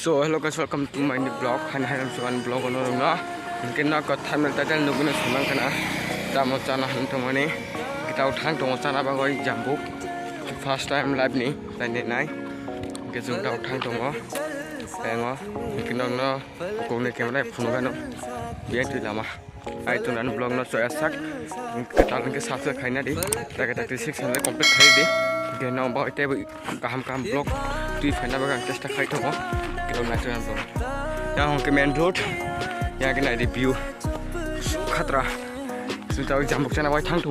So hello guys, welcome to my new vlog. Hani hai nam vlog ono na. Mungkin nak thumbnail title nuguna semang kana. Tamo chana han tomani. Kita uthang tomo chana bagoi jambuk. First time live ni tani nai. Ke jung ta uthang tomo. Engo. Mungkin no kone camera phone gano. Biar tu lama. Ai tu nan vlog no soya sak. Kita ke saat khaina di. Taka 600 complete khai di. Ke no ba ite kaham vlog. Tu फाइना बागान चेष्टा खाई थो kilo नाचन तो यहाँ के main road यहाँ के night view खतरा सुनता जामुक जाना भाई थांग थो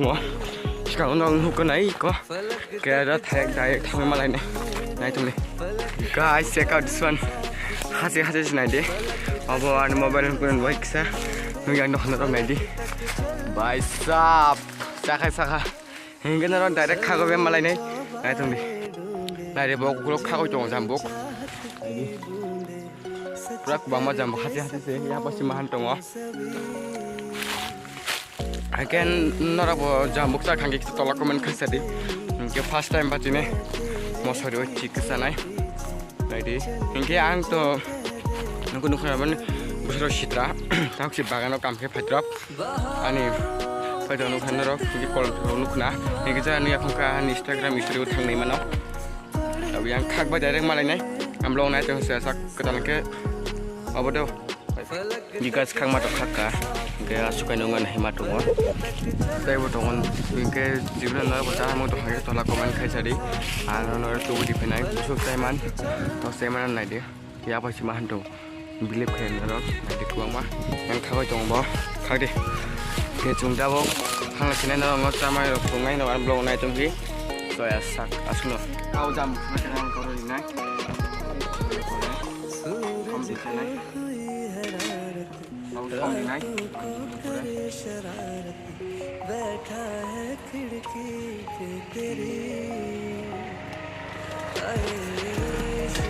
इसका उन्होंने हुक नहीं को क्या थायक डायरेक्ट थांग मालाय नहीं तुमने guys check out this one हासे हासे से नाइट अब आने मोबाइल में भाई किसा मैं यहाँ नखन तो नाइट भाई साहब साखा हिंगे ना डायरेक्ट खागो बे मालाय नहीं तुमने Nari bok gulok kau jong jambuk. Prak bama jambuk hati sih, ya pasti mahan tongo. Again nora bo jambuk tak hangi kita tolak komen kasih. Ke first time baca ni, mau sorry cik kesanai. Nadi, hingga ang to, aku nak apa ni, busur citra, tak si bagan aku kampe patrap, ani. Pada nuk hanarok, di kolom nuk na, hingga jadi ni aku kan Instagram istri utang ni mana. Tapi yang khak baca direct malah ni, amlong naik tu saya sak ketan ke, apa tu? Jika sekarang mata khak kah, ke suka nungan hemat tu mah. Saya buat orang, ke jiran lah baca mau tu hari tolak komen kai jadi, orang tu di penai, busuk saya man, atau saya mana naik dia, ya apa sih mahan tu, belief keren orang, naik kuang mah, yang khak jong boh, khak deh, ke jung jawab, hang sini orang sama pungai orang amlong naik jungki. Soya sak asno kau jam macam kau ini naik kamu di sana kau ini naik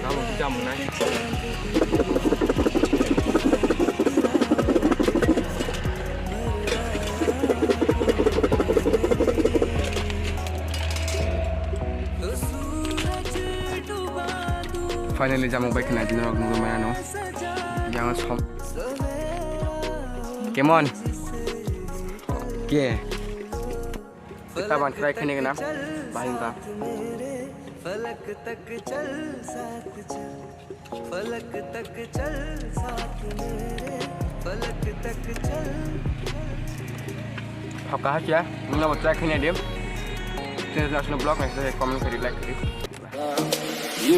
kamu jam naik Finally jamu baik kena dinner aku mana no, jangan som. Come on, kita ban try kene kena, bahin ta. Apa aja? Mula buat try kene dia. Saya langsung blog, saya komen, saya like. You